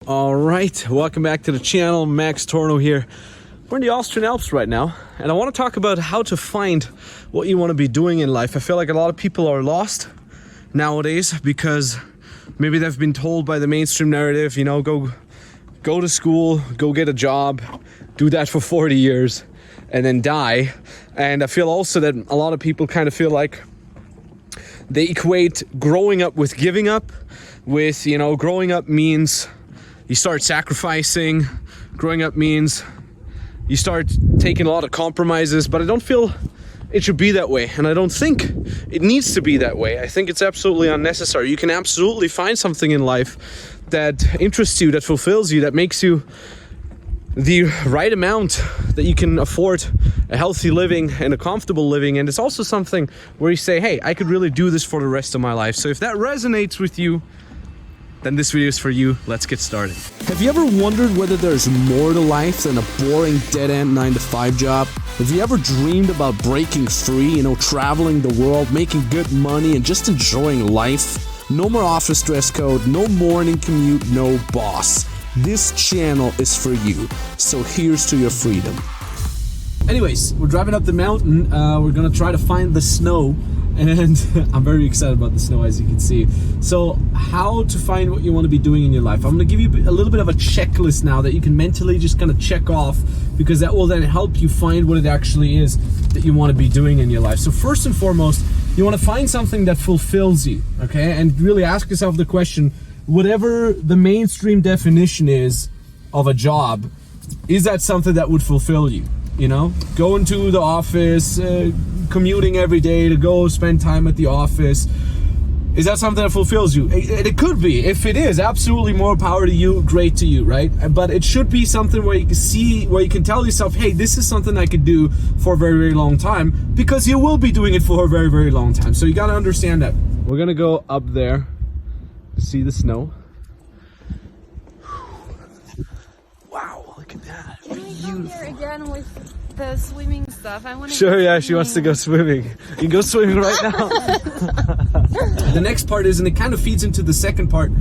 All right, welcome back to the channel. Max Tornow here. We're in the Austrian Alps right now, and I want to talk about how to find what you want to be doing in life. I feel like a lot of people are lost nowadays because maybe they've been told by the mainstream narrative, you know, go to school, go get a job, do that for 40 years, and then die. And I feel also that a lot of people kind of feel like they equate growing up with giving up, with, you know, growing up means you start sacrificing. Growing up means you start taking a lot of compromises, but I don't feel it should be that way. And I don't think it needs to be that way. I think it's absolutely unnecessary. You can absolutely find something in life that interests you, that fulfills you, that makes you the right amount that you can afford a healthy living and a comfortable living. And it's also something where you say, hey, I could really do this for the rest of my life. So if that resonates with you, then this video is for you. Let's get started. Have you ever wondered whether there's more to life than a boring dead-end 9-to-5 job? Have you ever dreamed about breaking free, you know, traveling the world, making good money, and just enjoying life? No more office dress code, no morning commute, no boss. This channel is for you. So here's to your freedom. Anyways, we're driving up the mountain. We're gonna try to find the snow. And I'm very excited about the snow, as you can see. So how to find what you want to be doing in your life. I'm going to give you a little bit of a checklist now that you can mentally just kind of check off, because that will then help you find what it actually is that you want to be doing in your life. So first and foremost, you want to find something that fulfills you, okay? And really ask yourself the question, whatever the mainstream definition is of a job, is that something that would fulfill you? You know, going to the office, commuting every day to go spend time at the office. Is that something that fulfills you? It could be. If it is, absolutely more power to you, great to you, right? But it should be something where you can see, where you can tell yourself, hey, this is something I could do for a very, very long time, because you will be doing it for a very, very long time. So you got to understand that. We're going to go up there to see the snow. Wow, look at that. Can we go here again with the swimming stuff? I want to. Sure, yeah, she wants to go swimming. You can go swimming right now. The next part is, and it kind of feeds into the second part,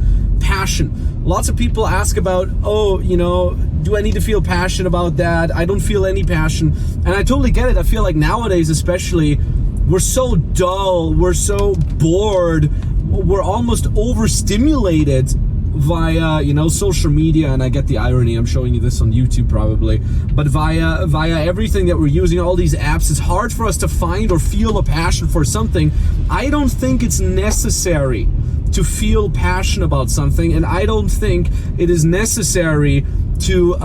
passion. Lots of people ask about, oh, you know, do I need to feel passion about that? I don't feel any passion. And I totally get it. I feel like nowadays especially, we're so dull, we're so bored, we're almost overstimulated via, you know, social media. And I get the irony, I'm showing you this on YouTube probably, but via everything that we're using, all these apps, it's hard for us to find or feel a passion for something. I don't think it's necessary to feel passion about something, and I don't think it is necessary to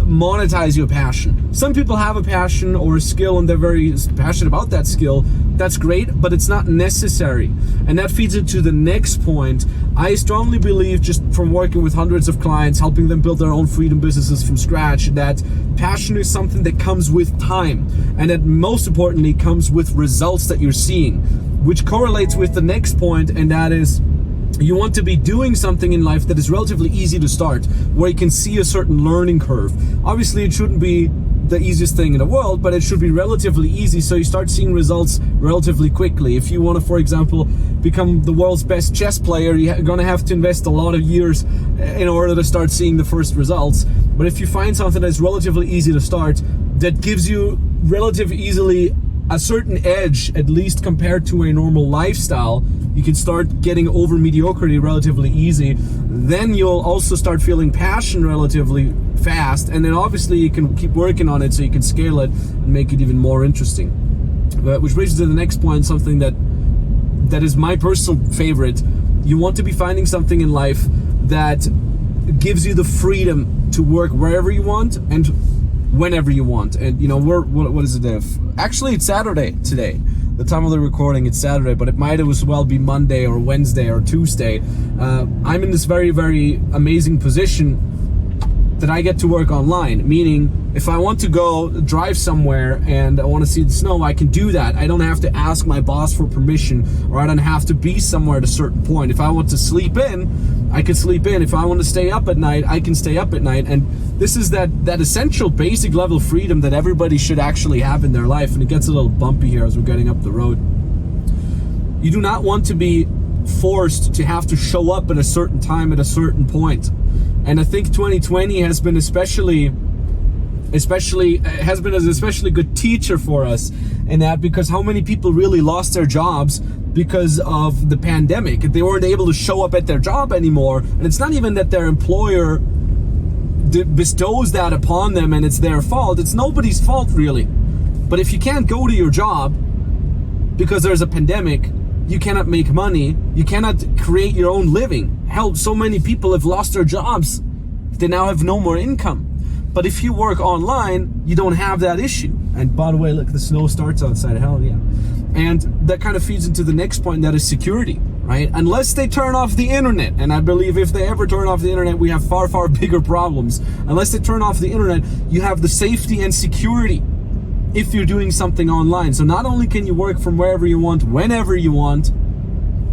monetize your passion. Some people have a passion or a skill and they're very passionate about that skill. That's great, but it's not necessary. And that feeds into the next point. I strongly believe, just from working with hundreds of clients, helping them build their own freedom businesses from scratch, that passion is something that comes with time, and that most importantly comes with results that you're seeing, which correlates with the next point, and that is, you want to be doing something in life that is relatively easy to start, where you can see a certain learning curve. Obviously, it shouldn't be the easiest thing in the world, but it should be relatively easy, so you start seeing results relatively quickly. If you want to, for example, become the world's best chess player, you're going to have to invest a lot of years in order to start seeing the first results. But if you find something that's relatively easy to start, that gives you relatively easily a certain edge, at least compared to a normal lifestyle, you can start getting over mediocrity relatively easy. Then you'll also start feeling passion relatively fast, and then obviously you can keep working on it so you can scale it and make it even more interesting. Which brings us to the next point, something that is my personal favorite. You want to be finding something in life that gives you the freedom to work wherever you want and whenever you want. And you know, what is it? Actually, it's Saturday today. The time of the recording, it's Saturday, but it might as well be Monday or Wednesday or Tuesday. I'm in this very, very amazing position that I get to work online, meaning if I want to go drive somewhere and I want to see the snow, I can do that. I don't have to ask my boss for permission, or I don't have to be somewhere at a certain point. If I want to sleep in, I can sleep in. If I want to stay up at night, I can stay up at night. And this is that essential basic level of freedom that everybody should actually have in their life. And it gets a little bumpy here as we're getting up the road. You do not want to be forced to have to show up at a certain time at a certain point. And I think 2020 has been especially good teacher for us in that, because how many people really lost their jobs because of the pandemic. They weren't able to show up at their job anymore, and it's not even that their employer bestows that upon them and it's their fault. It's nobody's fault really. But if you can't go to your job because there's a pandemic, you cannot make money, you cannot create your own living. Hell, so many people have lost their jobs. They now have no more income. But if you work online, you don't have that issue. And by the way, look, the snow starts outside. Hell yeah. And that kind of feeds into the next point, that is security, right? Unless they turn off the internet, and I believe if they ever turn off the internet, we have far, far bigger problems. Unless they turn off the internet, you have the safety and security if you're doing something online. So not only can you work from wherever you want, whenever you want,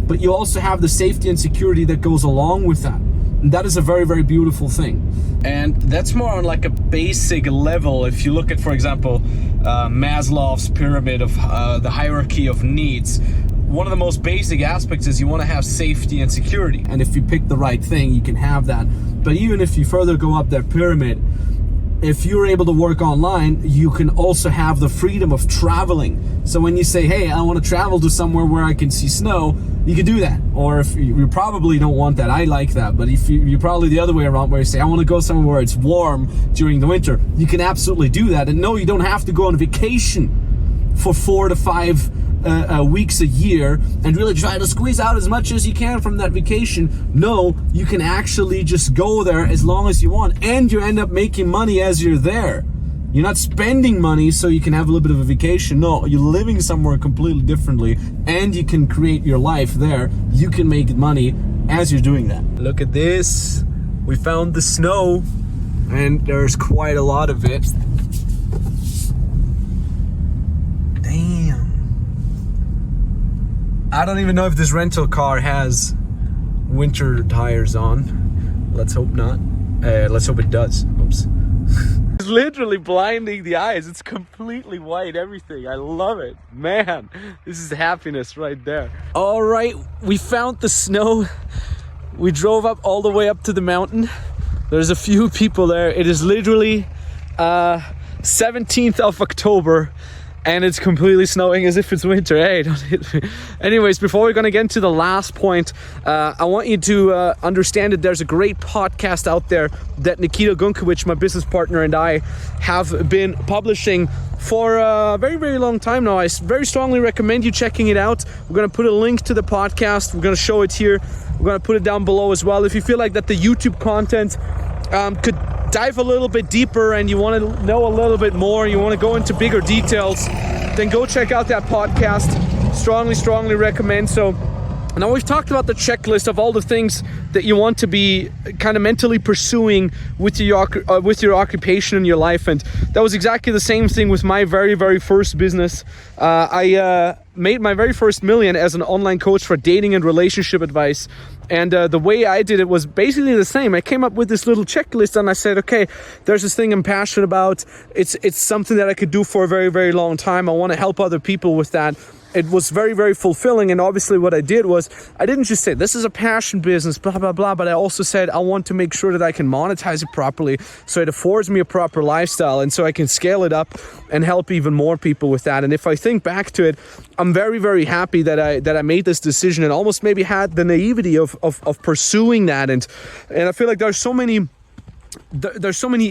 but you also have the safety and security that goes along with that. And that is a very, very beautiful thing. And that's more on like a basic level. If you look at, for example, Maslow's pyramid of the hierarchy of needs, one of the most basic aspects is you want to have safety and security. And if you pick the right thing, you can have that. But even if you further go up that pyramid, if you're able to work online, you can also have the freedom of traveling. So when you say, hey, I want to travel to somewhere where I can see snow, you can do that. Or if you probably don't want that, I like that. But if you're probably the other way around, where you say, I want to go somewhere where it's warm during the winter, you can absolutely do that. And no, you don't have to go on vacation for 4 to 5 weeks a year and really try to squeeze out as much as you can from that vacation. No, you can actually just go there as long as you want, and you end up making money as you're there. You're not spending money so you can have a little bit of a vacation. No, you're living somewhere completely differently, and you can create your life there. You can make money as you're doing that. Look at this. We found the snow, and there's quite a lot of it. Damn. I don't even know if this rental car has winter tires on. Let's hope not. Let's hope it does. Oops. It's literally blinding the eyes. It's completely white, everything. I love it. Man, this is happiness right there. All right, we found the snow. We drove up all the way up to the mountain. There's a few people there. It is literally 17th of October. And it's completely snowing as if it's winter. Hey, don't hit me. Anyways, before we're going to get into the last point, I want you to understand that there's a great podcast out there that Nikita Gunkowicz, my business partner, and I have been publishing for a very, very long time now. I very strongly recommend you checking it out. We're going to put a link to the podcast. We're going to show it here. We're going to put it down below as well. If you feel like that the YouTube content could dive a little bit deeper and you want to know a little bit more, you want to go into bigger details, then go check out that podcast. Strongly recommend. So now we've talked about the checklist of all the things that you want to be kind of mentally pursuing with your occupation in your life, and that was exactly the same thing with my very, very first business. I made my very first million as an online coach for dating and relationship advice, and the way I did it was basically the same. I came up with this little checklist and I said, okay, there's this thing I'm passionate about. It's something that I could do for a very, very long time. I want to help other people with that. It was very, very fulfilling. And obviously what I did was, I didn't just say this is a passion business, blah, blah, blah, but I also said I want to make sure that I can monetize it properly so it affords me a proper lifestyle, and so I can scale it up and help even more people with that. And if I think back to it, I'm very, very happy that I made this decision and almost maybe had the naivety of pursuing that. And I feel like there's so many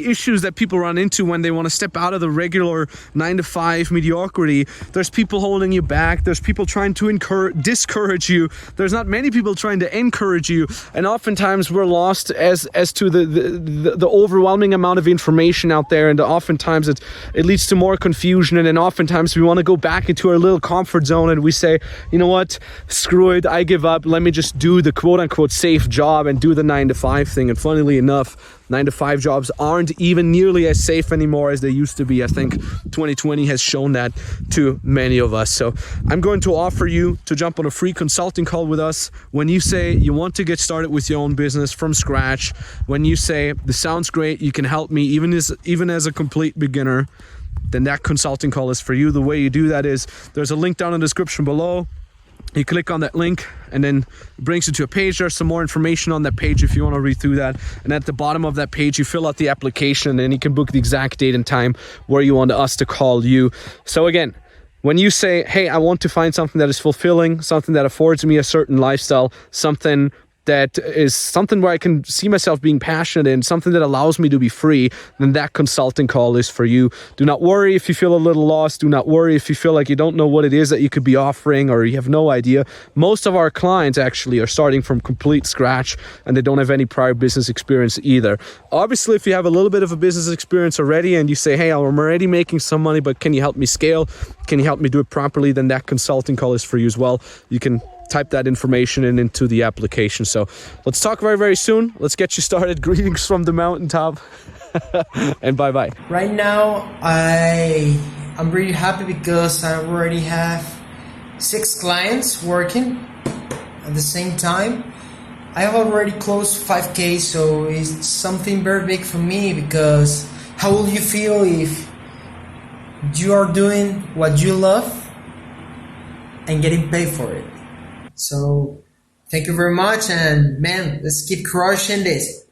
issues that people run into when they want to step out of the regular 9-to-5 mediocrity. There's people holding you back. There's people trying to discourage you. There's not many people trying to encourage you. And oftentimes we're lost as to the overwhelming amount of information out there. And oftentimes it leads to more confusion. And then oftentimes we want to go back into our little comfort zone and we say, you know what, screw it, I give up. Let me just do the quote unquote safe job and do the 9-to-5 thing. And funnily enough, 9-to-5 jobs aren't even nearly as safe anymore as they used to be. I think 2020 has shown that to many of us. So I'm going to offer you to jump on a free consulting call with us when you say you want to get started with your own business from scratch. When you say, this sounds great, you can help me even as a complete beginner, then that consulting call is for you. The way you do that is, there's a link down in the description below. You click on that link and then it brings you to a page. There's some more information on that page if you want to read through that. And at the bottom of that page, you fill out the application and then you can book the exact date and time where you want us to call you. So again, when you say, hey, I want to find something that is fulfilling, something that affords me a certain lifestyle, something that is something where I can see myself being passionate in, something that allows me to be free, then that consulting call is for you. Do not worry if you feel a little lost. Do not worry if you feel like you don't know what it is that you could be offering or you have no idea. Most of our clients actually are starting from complete scratch and they don't have any prior business experience either. Obviously, if you have a little bit of a business experience already and you say, hey, I'm already making some money, but can you help me scale? Can you help me do it properly? Then that consulting call is for you as well. You can type that information into the application. So let's talk very, very soon. Let's get you started. Greetings from the mountaintop and bye-bye. Right now, I'm really happy because I already have 6 clients working at the same time. I have already closed 5K, so it's something very big for me because how will you feel if you are doing what you love and getting paid for it? So thank you very much, and man, let's keep crushing this.